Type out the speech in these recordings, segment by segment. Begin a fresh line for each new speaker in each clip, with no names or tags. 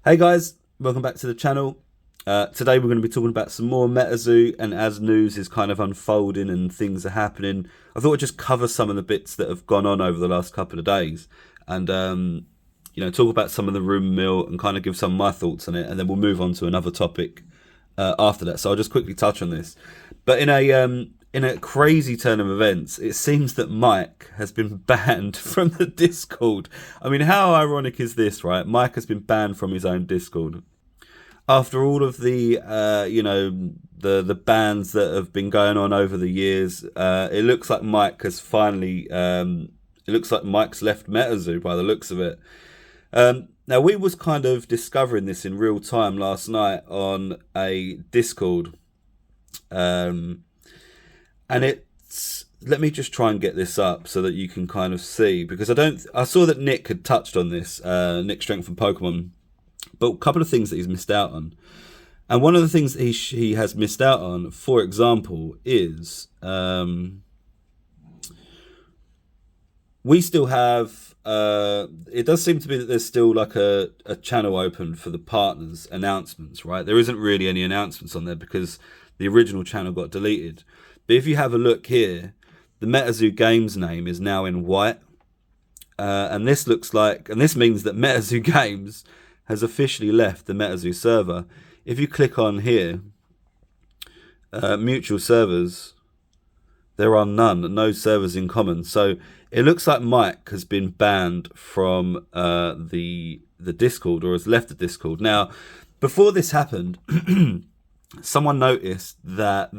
Hey guys, welcome back to the channel. Today we're going to be talking about some more Metazoo, and as news is kind of unfolding and things are happening, I thought I'd just cover some of the bits that have gone on over the last couple of days and talk about some of the rumour mill and kind of give some of my thoughts on it, and then we'll move on to another topic after that. So I'll just quickly touch on this. But in a crazy turn of events, it seems that Mike has been banned from the Discord. I mean, how ironic is this, right? Mike has been banned from his own Discord. After all of the, the bans that have been going on over the years, it looks like Mike has finally, it looks like Mike's left Metazoo by the looks of it. Now, we was kind of discovering this in real time last night on a Discord. And let me just try and get this up so that you can kind of see, because I saw that Nick had touched on this, Nick Strength from Pokemon, but a couple of things that he's missed out on. And one of the things that he has missed out on, for example, is we still have, it does seem to be that there's still like a channel open for the partners announcements, right? There isn't really any announcements on there because the original channel got deleted. But if you have a look here, the Metazoo Games name is now in white. And this means that Metazoo Games has officially left the Metazoo server. If you click on here, mutual servers, there are no servers in common. So it looks like Mike has been banned from the Discord, or has left the Discord. Now, before this happened, someone noticed that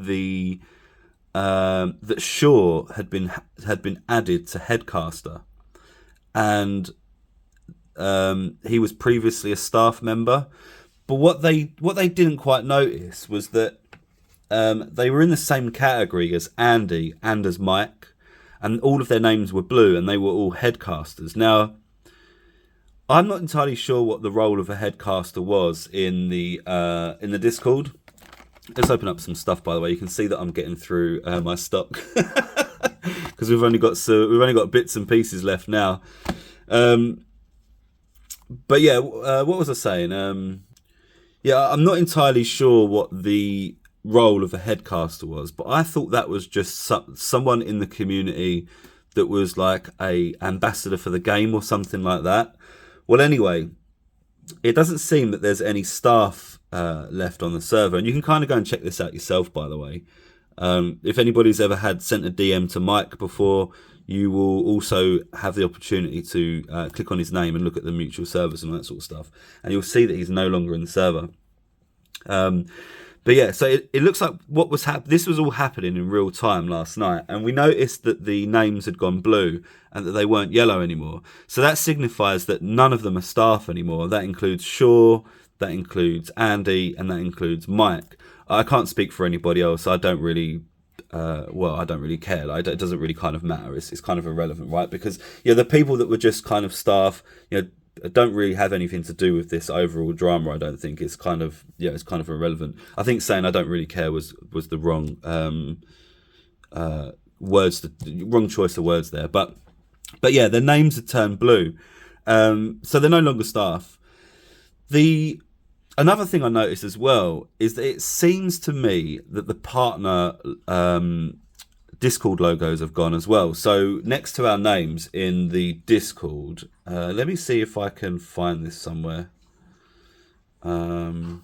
that Shaw had been added to Headcaster, and he was previously a staff member. But what they didn't quite notice was that they were in the same category as Andy and as Mike, and all of their names were blue, and they were all Headcasters. Now, I'm not entirely sure what the role of a Headcaster was in the Discord. Let's open up some stuff, by the way. You can see that I'm getting through my stock because we've only got bits and pieces left now. But yeah, what was I saying? Yeah, I'm not entirely sure what the role of a Headcaster was, but I thought that was just someone in the community that was like a ambassador for the game or something like that. Well, anyway, it doesn't seem that there's any staff left on the server, and you can kind of go and check this out yourself, by the way. If anybody's ever sent a DM to Mike before, you will also have the opportunity to click on his name and look at the mutual servers and that sort of stuff, and you'll see that he's no longer in the server. But yeah, so it looks like this was all happening in real time last night, and we noticed that the names had gone blue and that they weren't yellow anymore. So that signifies that none of them are staff anymore. That includes Shaw, that includes Andy, and that includes Mike. I can't speak for anybody else. I don't really, I don't really care. Like, it doesn't really kind of matter. It's kind of irrelevant, right? Because the people that were just kind of staff, don't really have anything to do with this overall drama. I don't think it's kind of irrelevant. I think saying I don't really care was the wrong wrong choice of words there. But yeah, their names had turned blue, so they're no longer staff. Another thing I noticed as well is that it seems to me that the partner Discord logos have gone as well. So next to our names in the Discord, let me see if I can find this somewhere. Oh,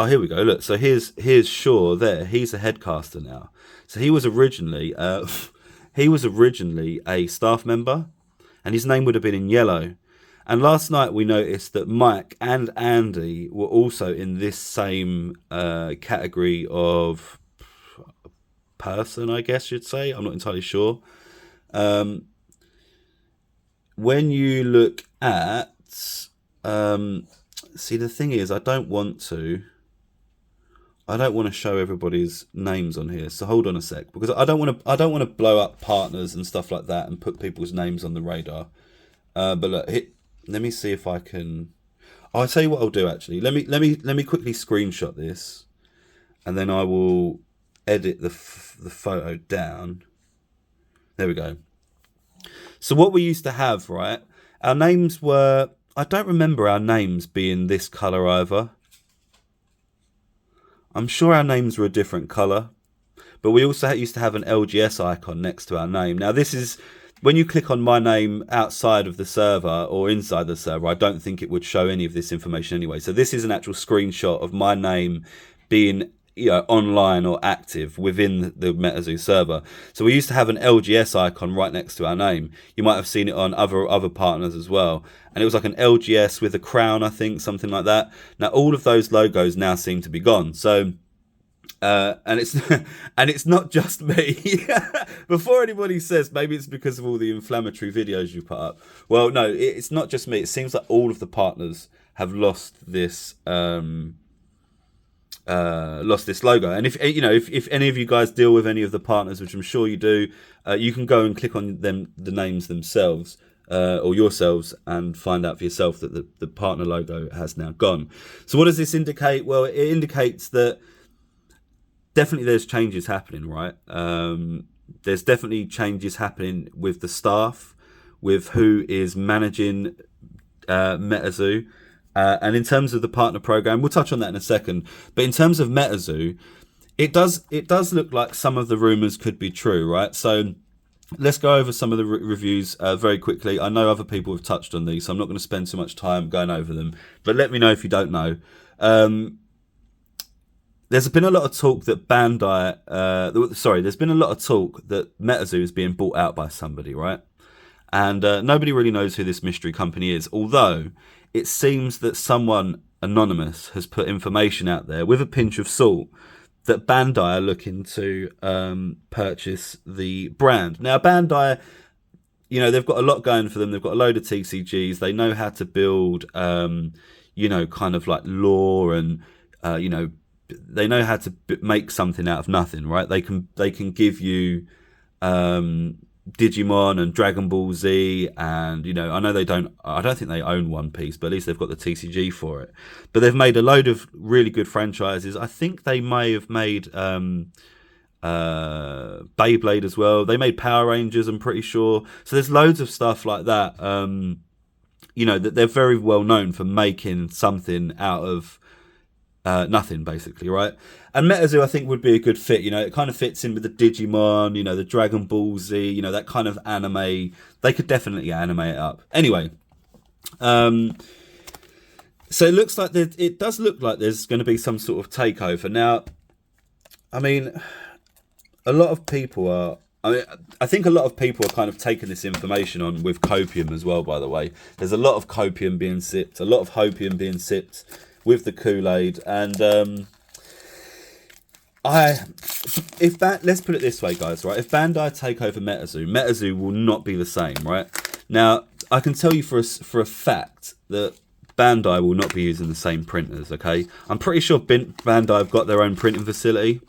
here we go. Look, so here's Shaw there. He's a Headcaster now. So he was originally a staff member, and his name would have been in yellow. And last night we noticed that Mike and Andy were also in this same category of person, I guess you'd say. I'm not entirely sure. When you look at, see, the thing is, I don't want to show everybody's names on here. So hold on a sec, because I don't want to blow up partners and stuff like that and put people's names on the radar. But look, let me see if I can. I'll tell you what I'll do. Actually, let me quickly screenshot this, and then I will edit the photo down. There we go. So what we used to have, right? Our names were, I don't remember our names being this colour either. I'm sure our names were a different colour. But we also used to have an LGS icon next to our name. Now this is, when you click on my name outside of the server or inside the server, I don't think it would show any of this information anyway. So this is an actual screenshot of my name being, you know, online or active within the Metazoo server. So we used to have an LGS icon right next to our name. You might have seen it on other partners as well. And it was like an LGS with a crown, I think, something like that. Now all of those logos now seem to be gone. So and it's not just me. Before anybody says maybe it's because of all the inflammatory videos you put up, well, no, it's not just me. It seems like all of the partners have lost this logo. And if you know, if any of you guys deal with any of the partners, which I'm sure you do, you can go and click on the names themselves or yourselves and find out for yourself that the partner logo has now gone. So what does this indicate? Well, it indicates that definitely there's changes happening, right? There's definitely changes happening with the staff, with who is managing Metazoo. And in terms of the partner program, we'll touch on that in a second. But in terms of Metazoo, it does look like some of the rumors could be true, right? So let's go over some of the reviews very quickly. I know other people have touched on these, so I'm not going to spend too much time going over them. But let me know if you don't know. There's been a lot of talk that there's been a lot of talk that Metazoo is being bought out by somebody, right? And nobody really knows who this mystery company is, although it seems that someone anonymous has put information out there with a pinch of salt that Bandai are looking to purchase the brand. Now, Bandai, you know, they've got a lot going for them. They've got a load of TCGs. They know how to build, you know, kind of like lore and, you know, they know how to make something out of nothing, right? They can give you Digimon and Dragon Ball Z, and you know, I don't think they own One Piece, but at least they've got the TCG for it. But they've made a load of really good franchises. I think they may have made Beyblade as well. They made Power Rangers, I'm pretty sure. So there's loads of stuff like that. You know, that they're very well known for making something out of nothing, basically, right? And Metazoo, I think, would be a good fit. You know, it kind of fits in with the Digimon, you know, the Dragon Ball Z, you know, that kind of anime. They could definitely animate it up. Anyway, so it looks like it does look like there's going to be some sort of takeover. Now, I mean, a lot of people are. I think a lot of people are kind of taking this information on with copium as well. By the way, there's a lot of copium being sipped, a lot of hopium being sipped with the Kool-Aid, and let's put it this way, guys, right? If Bandai take over Metazoo will not be the same, right? Now, I can tell you for a fact that Bandai will not be using the same printers, okay? I'm pretty sure Bandai have got their own printing facility,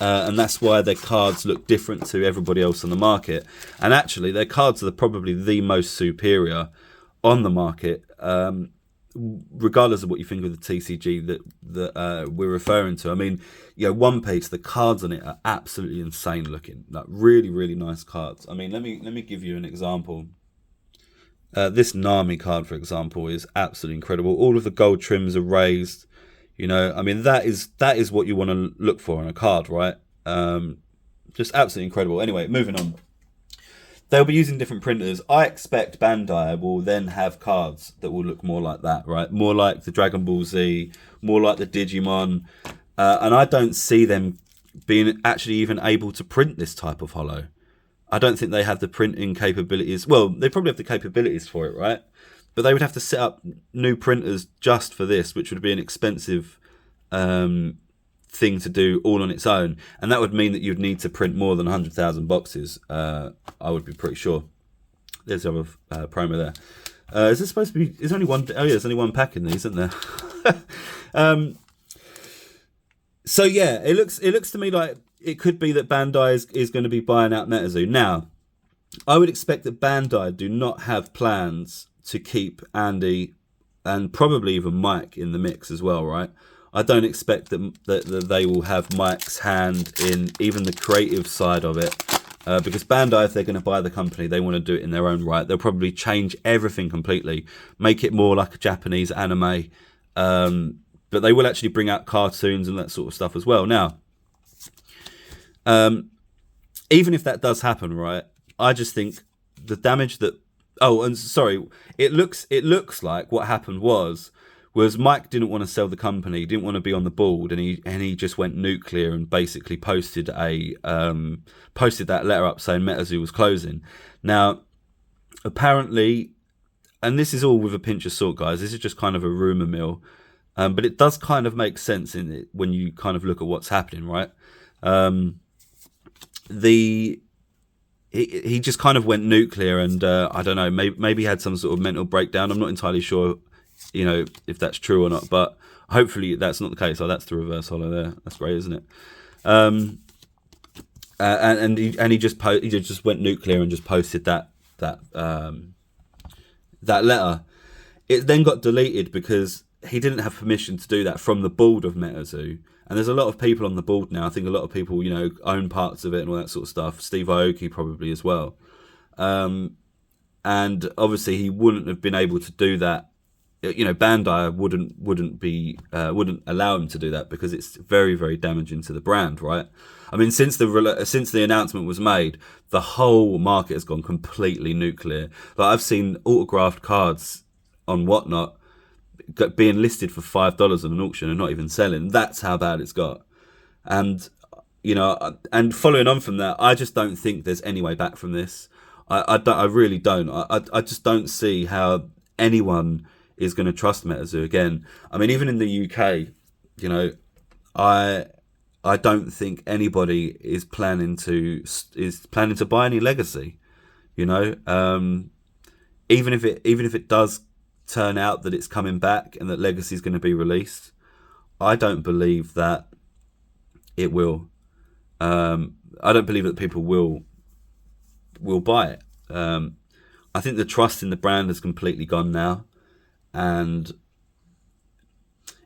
and that's why their cards look different to everybody else on the market. And actually, their cards are probably the most superior on the market, regardless of what you think of the TCG that we're referring to. I mean, you know, One Piece, the cards on it are absolutely insane looking, like really, really nice cards. I mean, let me give you an example. This Nami card, for example, is absolutely incredible. All of the gold trims are raised. You know, I mean, that is what you want to look for on a card, right? Just absolutely incredible. Anyway, moving on. They'll be using different printers. I expect Bandai will then have cards that will look more like that, right? More like the Dragon Ball Z, more like the Digimon. And I don't see them being actually even able to print this type of holo. I don't think they have the printing capabilities. Well, they probably have the capabilities for it, right? But they would have to set up new printers just for this, which would be an expensive thing to do all on its own, and that would mean that you'd need to print more than 100,000 boxes. I would be pretty sure. There's the other promo there. Is this supposed to be? Is there only one? Oh yeah, there's only one pack in these, isn't there? So yeah, it looks to me like it could be that Bandai is going to be buying out Metazoo. Now, I would expect that Bandai do not have plans to keep Andy and probably even Mike in the mix as well, right? I don't expect that they will have Mike's hand in even the creative side of it. Because Bandai, if they're going to buy the company, they want to do it in their own right. They'll probably change everything completely, make it more like a Japanese anime, but they will actually bring out cartoons and that sort of stuff as well. Now, even if that does happen, right, I just think the damage that... Oh, and sorry, it looks like what happened was Mike didn't want to sell the company, didn't want to be on the board, and he just went nuclear and basically posted that letter up saying Metazoo was closing. Now, apparently, and this is all with a pinch of salt, guys. This is just kind of a rumor mill, but it does kind of make sense in it when you kind of look at what's happening, right? He just kind of went nuclear, and I don't know, maybe he had some sort of mental breakdown. I'm not entirely sure, if that's true or not, but hopefully that's not the case. Oh, that's the reverse holo there. That's great, isn't it? And he just went nuclear and just posted that letter. It then got deleted because he didn't have permission to do that from the board of Metazoo. And there's a lot of people on the board now. I think a lot of people, own parts of it and all that sort of stuff. Steve Aoki probably as well. And obviously he wouldn't have been able to do that. Bandai wouldn't allow him to do that because it's very, very damaging to the brand, right? I mean, since the announcement was made, the whole market has gone completely nuclear. Like, I've seen autographed cards on Whatnot being listed for $5 on an auction and not even selling. That's how bad it's got. And and following on from that, I just don't think there's any way back from this. I really don't. I just don't see how anyone is going to trust Metazoo again. I mean, even in the UK, I don't think anybody is planning to buy any Legacy. Even if it does turn out that it's coming back and that Legacy is going to be released, I don't believe that it will. I don't believe that people will buy it. I think the trust in the brand has completely gone now, and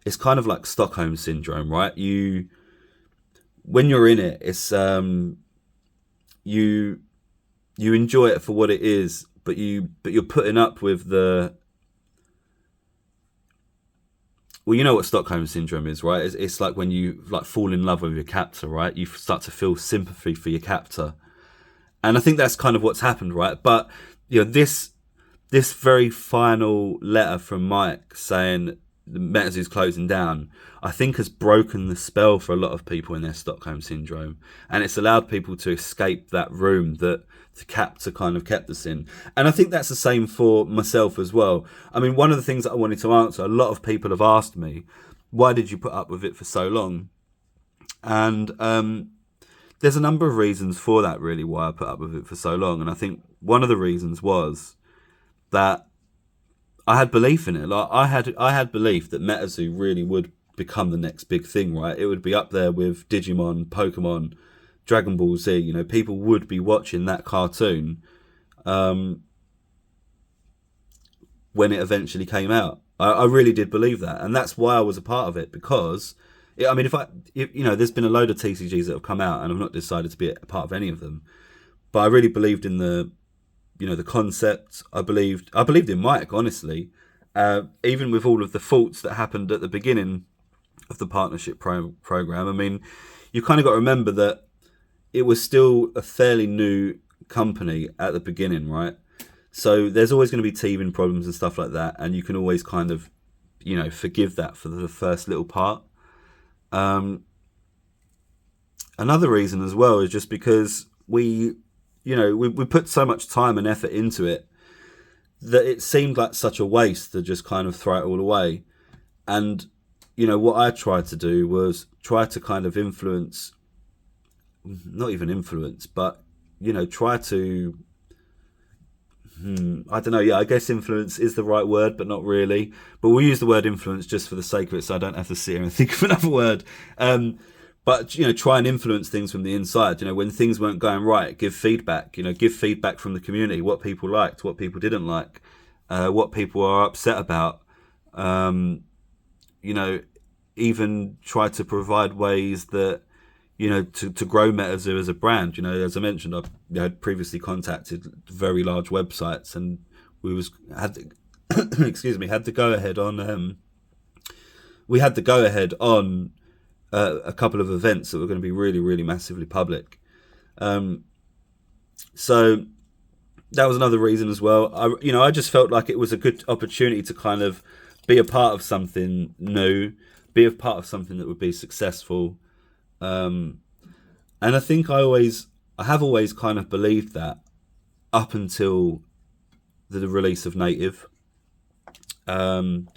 it's kind of like Stockholm syndrome, right? When you're in it, it's you enjoy it for what it is, but you're putting up with the... Well, you know what Stockholm syndrome is, right? It's like when you fall in love with your captor, right? You start to feel sympathy for your captor, and I think that's kind of what's happened, right? But this very final letter from Mike saying the Metazoo's closing down, I think has broken the spell for a lot of people in their Stockholm syndrome, and it's allowed people to escape that room that the captor kind of kept us in. And I think that's the same for myself as well. I mean, one of the things that I wanted to answer, a lot of people have asked me, why did you put up with it for so long? And there's a number of reasons for that, really, why I put up with it for so long. And I think one of the reasons was that I had belief in it. Like, I had belief that Metazoo really would become the next big thing, right? It would be up there with Digimon, Pokemon, Dragon Ball Z. People would be watching that cartoon when it eventually came out. I really did believe that, and that's why I was a part of it. Because there's been a load of TCGs that have come out, and I've not decided to be a part of any of them. But I really believed in the concept. I believed in Mike, honestly. Even with all of the faults that happened at the beginning of the partnership program. I mean, you kind of got to remember that it was still a fairly new company at the beginning, right? So there's always going to be teething problems and stuff like that, and you can always kind of, forgive that for the first little part. Another reason as well is just because we put so much time and effort into it that it seemed like such a waste to just kind of throw it all away. And, what I tried to do was try to kind of influence... not even influence, but try to I don't know, I guess influence is the right word, but not really, but we'll use the word influence just for the sake of it, so I don't have to sit here and think of another word. But try and influence things from the inside. When things weren't going right, give feedback. Give feedback from the community, what people liked, what people didn't like, what people are upset about. Even try to provide ways that to grow Metazoo as a brand. As I mentioned, I had previously contacted very large websites, and had to, excuse me, had to go ahead on. We had to go ahead on a couple of events that were going to be really, really massively public. So that was another reason as well. I just felt like it was a good opportunity to kind of be a part of something new, be a part of something that would be successful. And I think I have always kind of believed that up until the release of Native. And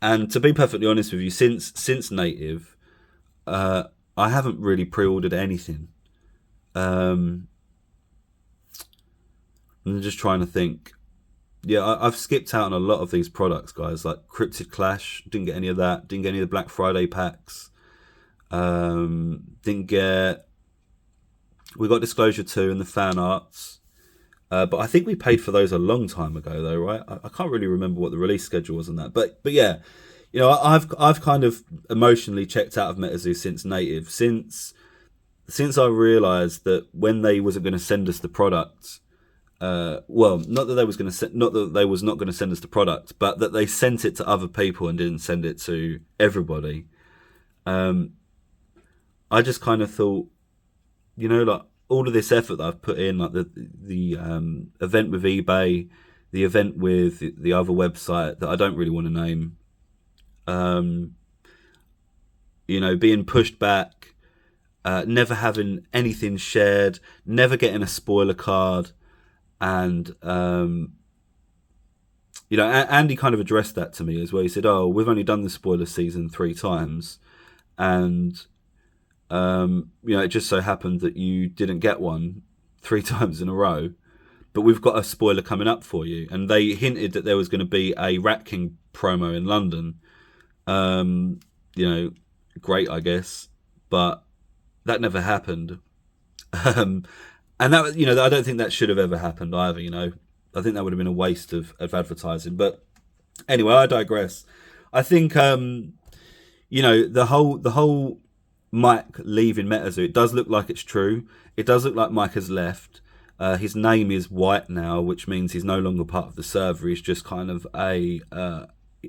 to be perfectly honest with you, since Native, I haven't really pre-ordered anything. I'm just trying to think. Yeah, I've skipped out on a lot of these products, guys. Like Cryptid Clash, didn't get any of that. Didn't get any of the Black Friday packs. Didn't get. We got Disclosure 2 and the fan arts. But I think we paid for those a long time ago, though, right? I can't really remember what the release schedule was on that. But yeah, I've kind of emotionally checked out of Metazoo since Native. Since I realised that when they wasn't going to send us the product, not that they was not going to send us the product, but that they sent it to other people and didn't send it to everybody. I just kind of thought, like all of this effort that I've put in, like the event with eBay, the event with the other website that I don't really want to name, being pushed back, never having anything shared, never getting a spoiler card. And, Andy kind of addressed that to me as well. He said, "Oh, we've only done the spoiler season 3 times. And, it just so happened that you didn't get one 3 times in a row. But we've got a spoiler coming up for you." And they hinted that there was going to be a Rat King promo in London. Great, I guess. But that never happened. And that, I don't think that should have ever happened either. I think that would have been a waste of advertising. But anyway, I digress. I think, the whole Mike leaving Metazoo, it does look like it's true. It does look like Mike has left. His name is White now, which means he's no longer part of the server. He's just kind of a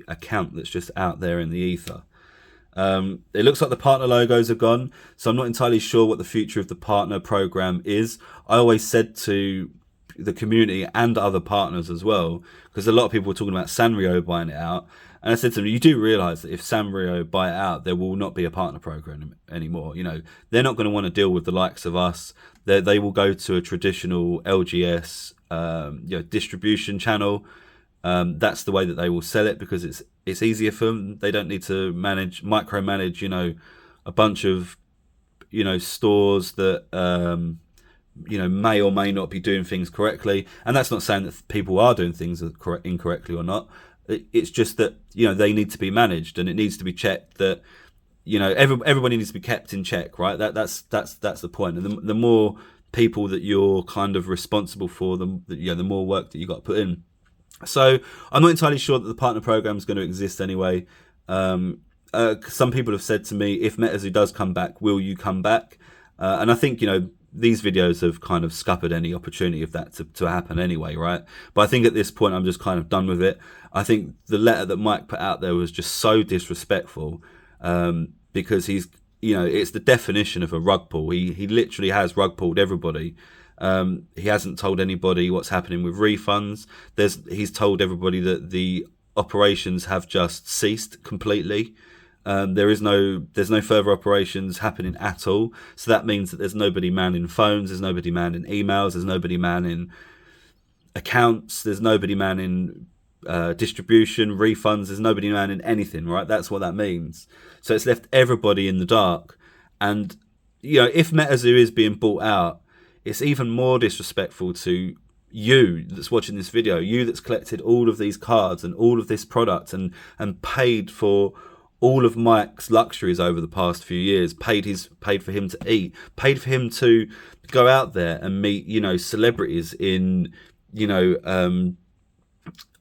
account that's just out there in the ether. It looks like the partner logos are gone, so I'm not entirely sure what the future of the partner program is. I always said to the community and other partners as well, because a lot of people were talking about Sanrio buying it out, and I said to them, you do realise that if Sanrio buy it out, there will not be a partner program anymore. They're not going to want to deal with the likes of us. They will go to a traditional LGS distribution channel. That's the way that they will sell it, because it's easier for them. They don't need to micromanage, a bunch of, stores that, may or may not be doing things correctly. And that's not saying that people are doing things incorrectly or not. It's just that, they need to be managed, and it needs to be checked that, everybody needs to be kept in check, right? That's the point. And the more people that you're kind of responsible for, the more work that you got to put in. So I'm not entirely sure that the partner program is going to exist anyway. Some people have said to me, if Metazoo does come back, will you come back? And I think, these videos have kind of scuppered any opportunity of that to happen anyway, right? But I think at this point, I'm just kind of done with it. I think the letter that Mike put out there was just so disrespectful, because he's, it's the definition of a rug pull. He literally has rug pulled everybody. He hasn't told anybody what's happening with refunds. He's told everybody that the operations have just ceased completely. There's no further operations happening at all. So that means that there's nobody manning phones, there's nobody manning emails, there's nobody manning accounts, there's nobody manning distribution, refunds, there's nobody manning anything, right? That's what that means. So it's left everybody in the dark. And, if Metazoo is being bought out, it's even more disrespectful to you that's watching this video, you that's collected all of these cards and all of this product and paid for all of Mike's luxuries over the past few years, paid for him to eat, paid for him to go out there and meet, celebrities in,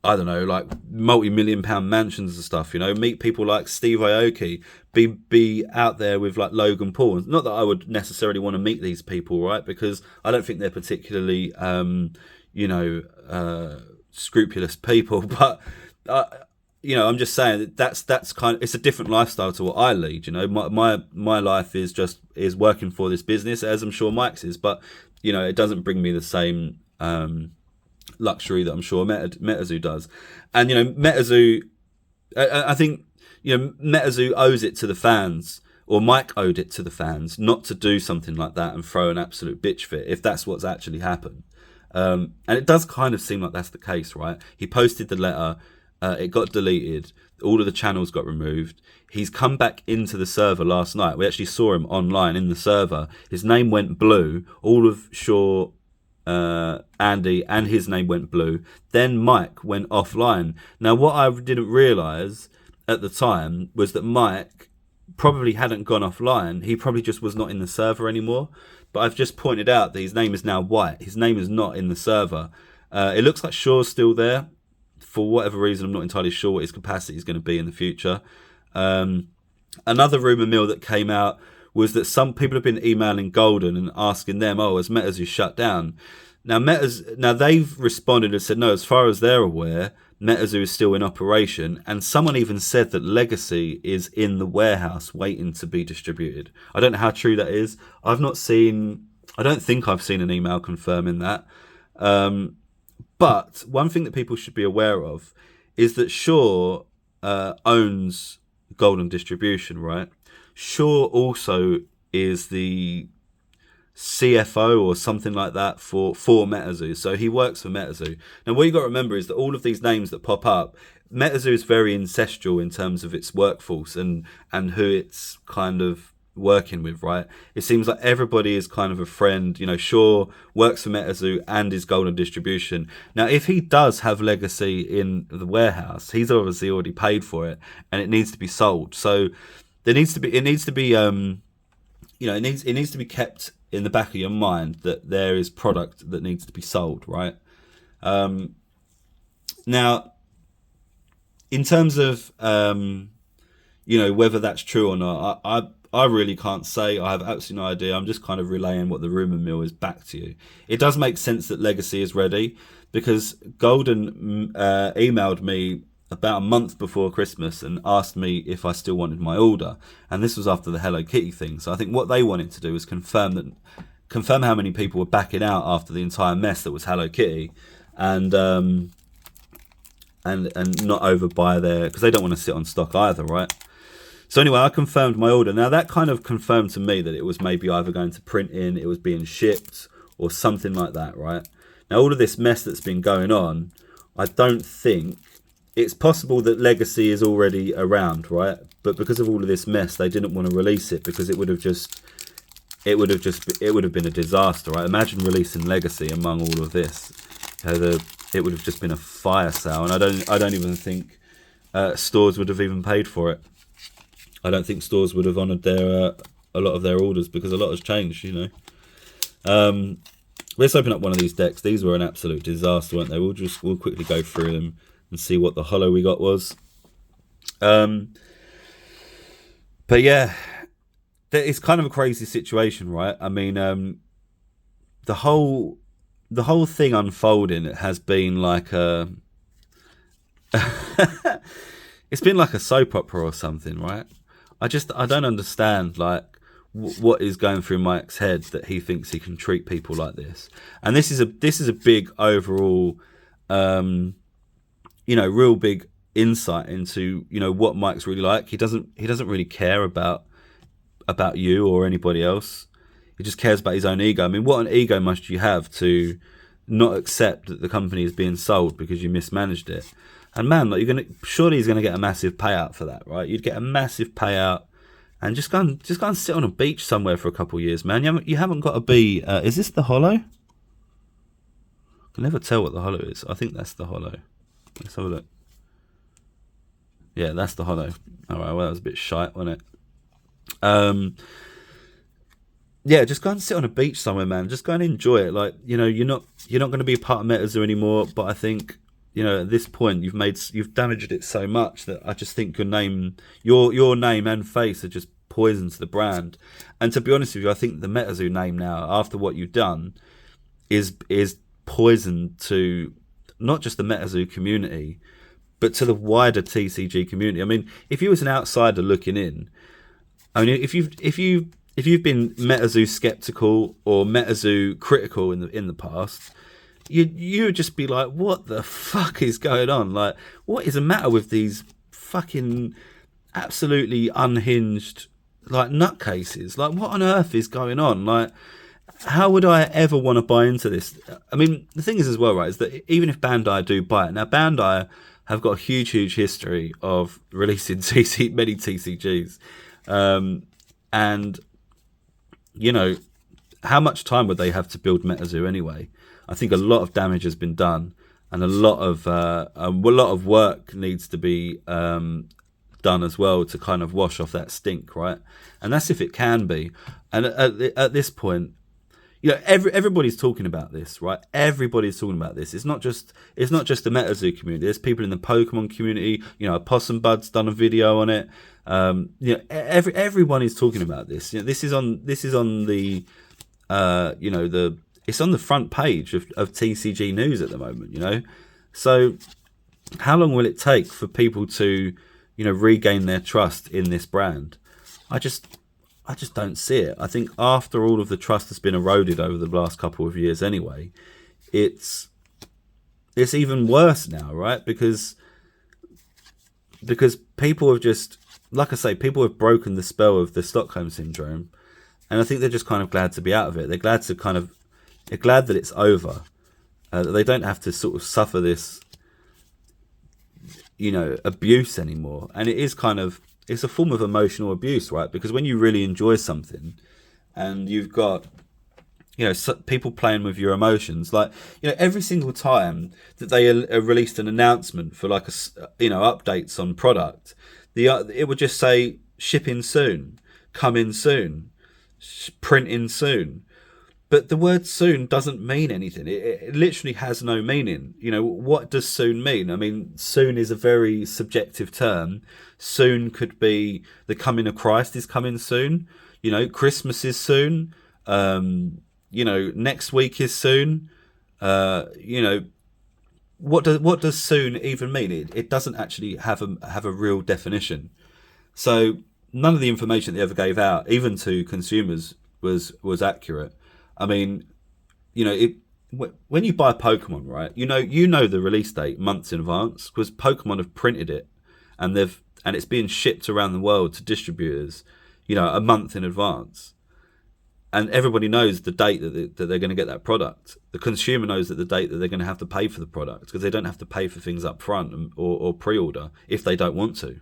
I don't know, like multi-million-pound mansions and stuff. You know, meet people like Steve Aoki, be out there with like Logan Paul. Not that I would necessarily want to meet these people, right? Because I don't think they're particularly, scrupulous people. But I'm just saying that that's kind of, it's a different lifestyle to what I lead. You know, my life is working for this business, as I'm sure Mike's is, but it doesn't bring me the same luxury that I'm sure Metazoo does. And Metazoo, I think Metazoo owes it to the fans, or Mike owed it to the fans, not to do something like that and throw an absolute bitch fit if that's what's actually happened. And it does kind of seem like that's the case, right? He posted the letter, it got deleted, all of the channels got removed. He's come back into the server last night. We actually saw him online in the server. His name went blue. All of Shaw, Andy and his name went blue. Then Mike went offline. Now, what I didn't realise at the time was that Mike probably hadn't gone offline. He probably just was not in the server anymore. But I've just pointed out that his name is now white. His name is not in the server. It looks like Shaw's still there. For whatever reason, I'm not entirely sure what his capacity is going to be in the future. Another rumour mill that came out was that some people have been emailing Golden and asking them, has Metazoo shut down? Now they've responded and said, no, as far as they're aware, Metazoo is still in operation. And someone even said that Legacy is in the warehouse waiting to be distributed. I don't know how true that is. I don't think I've seen an email confirming that. But one thing that people should be aware of is that Shaw owns Golden Distribution, right? Shaw also is the CFO or something like that for Metazoo. So he works for Metazoo. Now, what you got to remember is that all of these names that pop up, Metazoo is very incestual in terms of its workforce and who it's kind of working with, right? It seems like everybody is kind of a friend. Shaw works for Metazoo and is Golden Distribution. Now, if he does have Legacy in the warehouse, he's obviously already paid for it and it needs to be sold. So it needs to be kept in the back of your mind that there is product that needs to be sold, right? Now, in terms of whether that's true or not, I really can't say. I have absolutely no idea. I'm just kind of relaying what the rumour mill is back to you. It does make sense that Legacy is ready because Golden emailed me about a month before Christmas and asked me if I still wanted my order. And this was after the Hello Kitty thing. So I think what they wanted to do was confirm how many people were backing out after the entire mess that was Hello Kitty, and not overbuy there because they don't want to sit on stock either, right? So anyway, I confirmed my order. Now that kind of confirmed to me that it was maybe either going to print in, it was being shipped, or something like that, right? Now all of this mess that's been going on, I don't think it's possible that Legacy is already around, right? But because of all of this mess, they didn't want to release it because it would have been a disaster, right? Imagine releasing Legacy among all of this. It would have just been a fire sale, and I don't even think stores would have even paid for it. I don't think stores would have honoured a lot of their orders because a lot has changed, Let's open up one of these decks. These were an absolute disaster, weren't they? We'll quickly go through them and see what the holo we got was. But yeah, it's kind of a crazy situation, right? I mean, the whole thing unfolding has been like it's been like a soap opera or something, right? I don't understand what is going through Mike's head that he thinks he can treat people like this. And this is a big overall real big insight into what Mike's really like. He doesn't really care about you or anybody else. He just cares about his own ego. I mean, what an ego must you have to not accept that the company is being sold because you mismanaged it? And man, surely he's gonna get a massive payout for that, right? You'd get a massive payout and just go and sit on a beach somewhere for a couple of years, man. You haven't got to be. Is this the holo? I can never tell what the holo is. I think that's the holo. Let's have a look. Yeah, that's the holo. All right, well, that was a bit shite, wasn't it? Yeah, just go and sit on a beach somewhere, man. Just go and enjoy it. You're not going to be a part of Metazoo anymore. But I think at this point you've damaged it so much that I just think your name and face are just poison to the brand. And to be honest with you, I think the Metazoo name now, after what you've done, is poison to not just the Metazoo community, but to the wider TCG community. I mean, if you was an outsider looking in, I mean, if you've been Metazoo skeptical or Metazoo critical in the past, you would just be like, what the fuck is going on? Like, what is the matter with these fucking absolutely unhinged like nutcases? Like, what on earth is going on? Like, how would I ever want to buy into this? I mean, the thing is as well, right, is that even if Bandai do buy it, now Bandai have got a huge history of releasing many TCGs. And, how much time would they have to build Metazoo anyway? I think a lot of damage has been done, and a lot of work needs to be done as well to kind of wash off that stink, right? And that's if it can be. And at this point, everybody's talking about this, right? Everybody's talking about this. It's not just the Metazoo community. There's people in the Pokemon community. Possum Bud's done a video on it. Everyone is talking about this. This is on the it's on the front page of TCG News at the moment. So how long will it take for people to regain their trust in this brand? I just don't see it. I think after all of the trust has been eroded over the last couple of years anyway, it's even worse now, right? Because people have just, like I say, people have broken the spell of the Stockholm Syndrome, and I think they're just kind of glad to be out of it. They're glad that it's over, that they don't have to sort of suffer this, abuse anymore. And it's a form of emotional abuse, right? Because when you really enjoy something and you've got, people playing with your emotions, like, every single time that they released an announcement for like updates on product, it would just say shipping soon, coming soon, printing soon. But the word soon doesn't mean anything. It literally has no meaning. What does soon mean? I mean, soon is a very subjective term. Soon could be the coming of Christ is coming soon. Christmas is soon. Next week is soon. What does soon even mean? It doesn't actually have a real definition. So none of the information they ever gave out, even to consumers, was accurate. I mean, when you buy Pokemon, right? You know the release date months in advance because Pokemon have printed it, and it's being shipped around the world to distributors, a month in advance, and everybody knows the date that they're going to get that product. The consumer knows that the date that they're going to have to pay for the product because they don't have to pay for things up front or pre-order if they don't want to.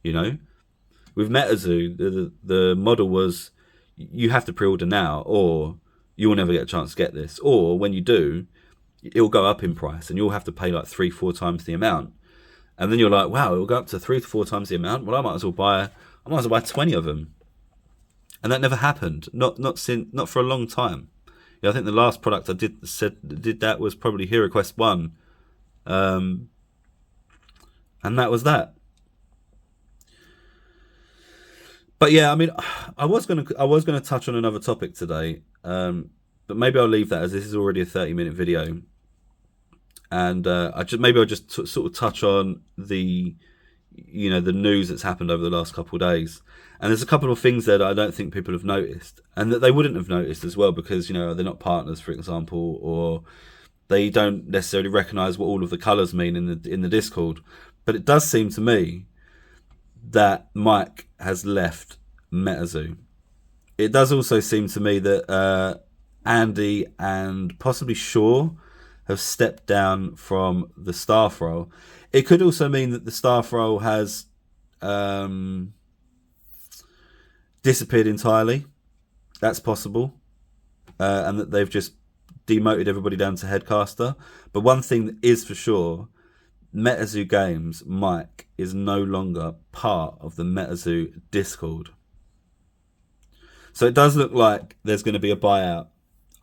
With Metazoo, the model was you have to pre-order now or you will never get a chance to get this, or when you do, it'll go up in price and you'll have to pay like 3-4 times the amount. And then you're like, wow, it'll go up to 3 to 4 times the amount. Well, I might as well buy 20 of them. And that never happened. Not for a long time. I think the last product I did that was probably Hero Quest 1. And that was that. But yeah, I mean, I was gonna touch on another topic today, but maybe I'll leave that as this is already a 30-minute video, and I'll just sort of touch on the news that's happened over the last couple of days. And there's a couple of things there that I don't think people have noticed, and that they wouldn't have noticed as well because they're not partners, for example, or they don't necessarily recognise what all of the colours mean in the Discord. But it does seem to me that Mike has left Metazoo. It does also seem to me that Andy and possibly Shaw have stepped down from the staff role. It could also mean that the staff role has disappeared entirely. That's possible. And that they've just demoted everybody down to headcaster. But one thing that is for sure, Metazoo Games, Mike, is no longer part of the Metazoo Discord. So it does look like there's going to be a buyout.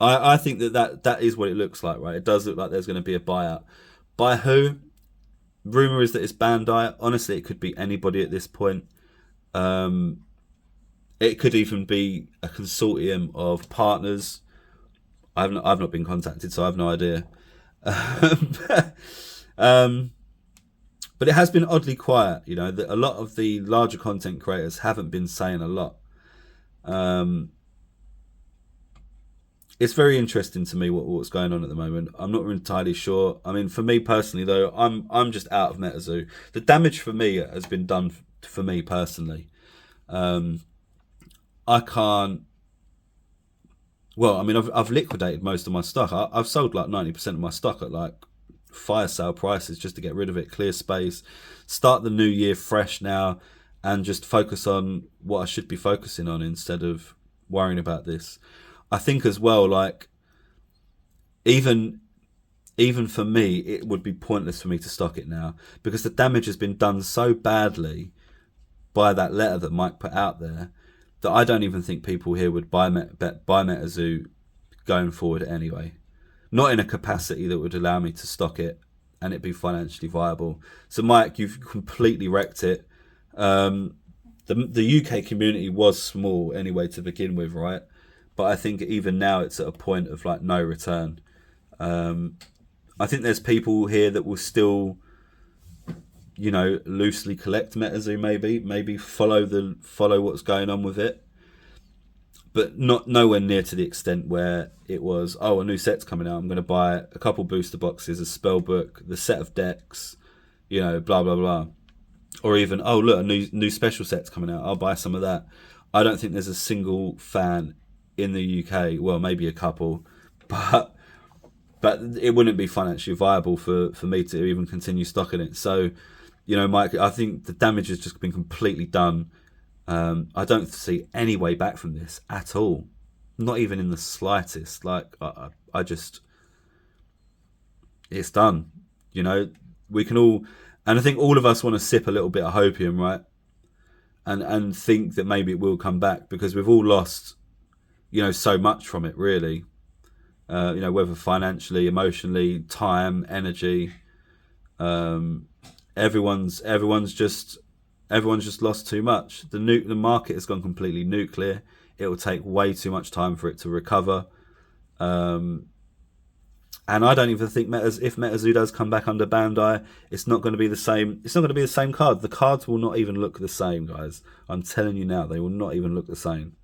I think that is what it looks like, right? It does look like there's going to be a buyout. By who? Rumor is that it's Bandai. Honestly, it could be anybody at this point. It could even be a consortium of partners. I've not been contacted, so I have no idea. um, but it has been oddly quiet. You know, that a lot of the larger content creators haven't been saying a lot. It's very interesting to me what's going on at the moment. I'm not entirely sure. I mean, for me personally, though, I'm just out of Metazoo. The damage for me has been done for me personally. I can't. Well, I mean, I've liquidated most of my stock. I've sold like 90% of my stock at like fire sale prices just to get rid of it, clear space, start the new year fresh now, and just focus on what I should be focusing on instead of worrying about this. I think as well, like even for me, it would be pointless for me to stock it now because the damage has been done so badly by that letter that Mike put out there that I don't even think people here would buy Metazoo going forward anyway. Not in a capacity that would allow me to stock it and it be financially viable. So Mike, you've completely wrecked it. The UK community was small anyway to begin with, right? But I think even now it's at a point of like no return. I think there's people here that will still, you know, loosely collect Metazoo, maybe follow what's going on with it, but not nowhere near to the extent where it was, oh, a new set's coming out, I'm going to buy a couple booster boxes, a spell book, the set of decks, you know, blah blah blah, or even, oh look, a new special set's coming out, I'll buy some of that. I don't think there's a single fan in the UK, well, maybe a couple, but it wouldn't be financially viable for me to even continue stocking it. So, you know, Mike, I think the damage has just been completely done. I don't see any way back from this at all. Not even in the slightest. Like, I just... It's done. You know, we can all... And I think all of us want to sip a little bit of hopium, right? And think that maybe it will come back because we've all lost, you know, so much from it, really. You know, whether financially, emotionally, time, energy... Everyone's just lost too much. The market has gone completely nuclear. It will take way too much time for it to recover. And I don't even think if Metazoo does come back under Bandai, it's not going to be the same. It's not going to be the same card. The cards will not even look the same, guys. I'm telling you now, they will not even look the same.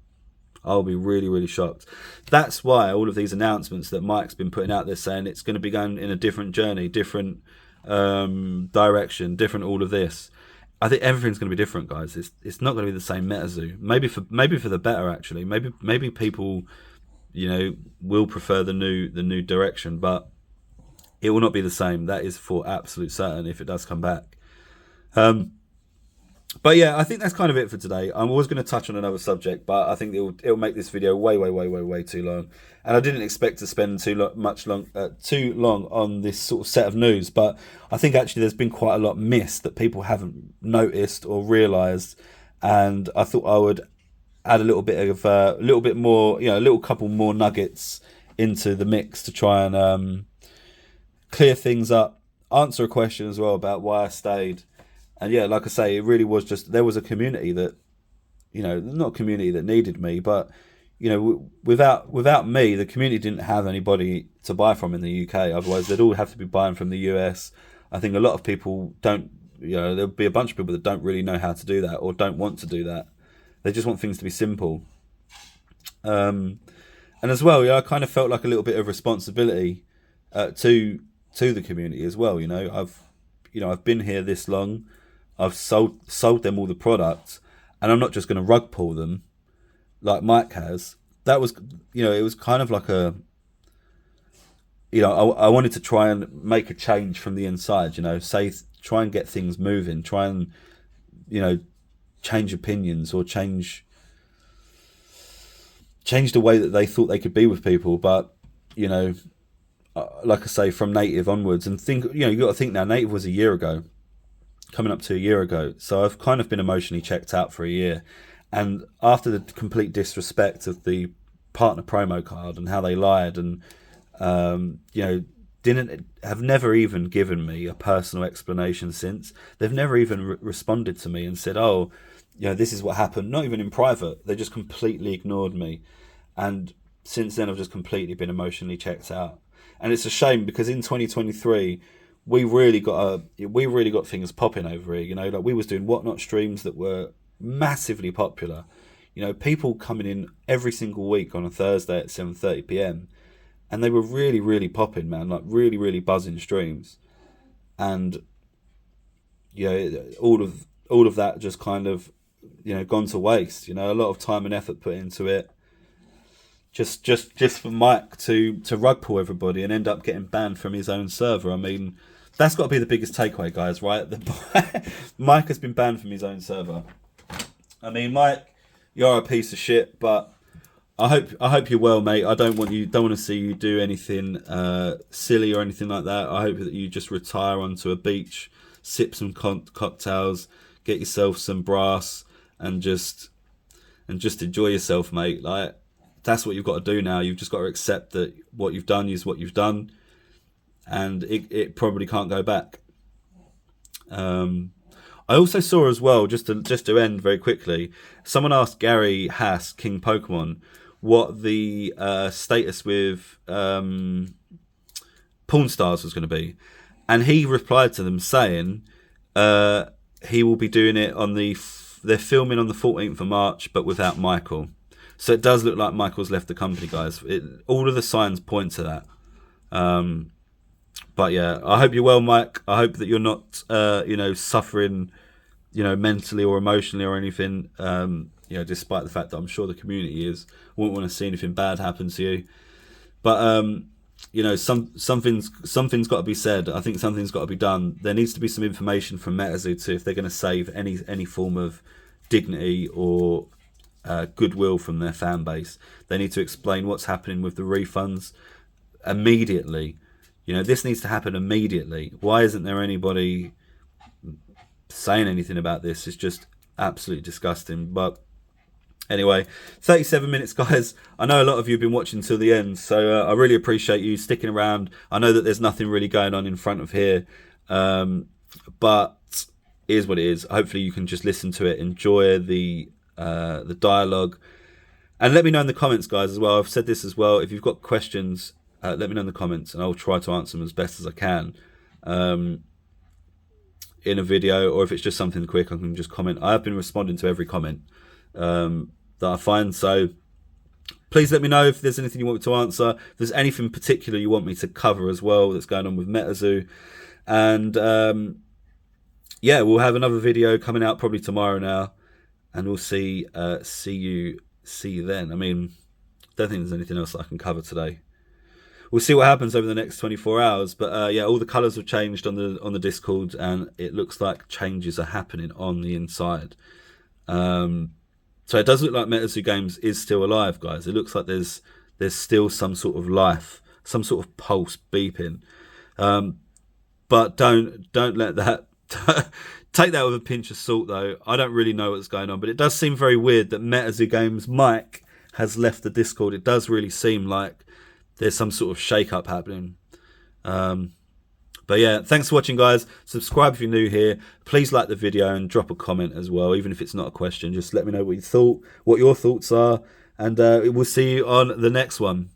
I'll be really, really shocked. That's why all of these announcements that Mike's been putting out there saying it's going to be going in a different journey, different direction, different all of this. I think everything's going to be different, guys. It's not going to be the same Metazoo. Maybe for the better, actually. Maybe people, you know, will prefer the new direction, but it will not be the same. That is for absolute certain if it does come back. But yeah, I think that's kind of it for today. I was going to touch on another subject, but I think it'll make this video way too long. And I didn't expect to spend too long on this sort of set of news, but I think actually there's been quite a lot missed that people haven't noticed or realised, and I thought I would add a little bit more, you know, a little couple more nuggets into the mix to try and clear things up, answer a question as well about why I stayed. And yeah, like I say, it really was just, there was a community that, you know, not a community that needed me, but, you know, without me, the community didn't have anybody to buy from in the UK. Otherwise, they'd all have to be buying from the US. I think a lot of people don't, you know, there'll be a bunch of people that don't really know how to do that or don't want to do that. They just want things to be simple. And as well, yeah, I kind of felt like a little bit of responsibility to the community as well. You know, I've been here this long. I've sold them all the products, and I'm not just going to rug pull them like Mike has. That was, you know, it was kind of like a, you know, I wanted to try and make a change from the inside, you know, try and get things moving, try and, you know, change opinions or change the way that they thought they could be with people. But, you know, like I say, from Native onwards, and think, you know, you got to think now, Native was a year ago. Coming up to a year ago, so I've kind of been emotionally checked out for a year, and after the complete disrespect of the partner promo card and how they lied, and you know, have never even given me a personal explanation since. They've never even responded to me and said, "Oh, this is what happened." Not even in private. They just completely ignored me, and since then I've just completely been emotionally checked out. And it's a shame because in 2023 we really got things popping over here. Like we was doing whatnot streams that were massively popular. People coming in every single week on a Thursday at 7:30 p.m. and they were really, really popping, man. Like really, really buzzing streams. And all of that just kind of gone to waste. A lot of time and effort put into it. Just for Mike to rug pull everybody and end up getting banned from his own server. I mean, that's got to be the biggest takeaway, guys, right? Mike has been banned from his own server. I mean, Mike, you're a piece of shit, but I hope you're well, mate. I don't want to see you do anything silly or anything like that. I hope that you just retire onto a beach, sip some cocktails, get yourself some brass, and just enjoy yourself, mate. Like, that's what you've got to do now. You've just got to accept that what you've done is what you've done, and it probably can't go back. I also saw as well, just to end very quickly, someone asked Gary Haas, King Pokemon, what the status with Pawn Stars was going to be, and he replied to them saying he will be doing it on they're filming on the 14th of March, but without Michael. So it does look like Michael's left the company, guys. All of the signs point to that. But yeah, I hope you're well, Mike. I hope that you're not, suffering, mentally or emotionally or anything. Despite the fact that I'm sure the community wouldn't want to see anything bad happen to you. But something's got to be said. I think something's got to be done. There needs to be some information from Metazoo too, if they're going to save any form of dignity or goodwill from their fan base. They need to explain what's happening with the refunds immediately. This needs to happen immediately. Why isn't there anybody saying anything about this? It's just absolutely disgusting. But anyway, 37 minutes, guys. I know a lot of you have been watching till the end, so I really appreciate you sticking around. I know that there's nothing really going on in front of here, but it is what it is. Hopefully you can just listen to it, enjoy the dialogue, and let me know in the comments, guys, as well. I've said this as well. If you've got questions, let me know in the comments, and I'll try to answer them as best as I can in a video, or if it's just something quick, I can just comment. I have been responding to every comment that I find, so please let me know if there's anything you want me to answer, if there's anything particular you want me to cover as well that's going on with Metazoo. And we'll have another video coming out probably tomorrow now, and we'll see you then. I mean, don't think there's anything else I can cover today. We'll see what happens over the next 24 hours. But all the colours have changed on the Discord, and it looks like changes are happening on the inside. So it does look like Metazoo Games is still alive, guys. It looks like there's still some sort of life, some sort of pulse beeping. But don't let that take that with a pinch of salt, though. I don't really know what's going on, but it does seem very weird that Metazoo Games Mike has left the Discord. It does really seem like there's some sort of shake-up happening. But yeah, thanks for watching, guys. Subscribe if you're new here. Please like the video and drop a comment as well, even if it's not a question. Just let me know what you thought, what your thoughts are, and we'll see you on the next one.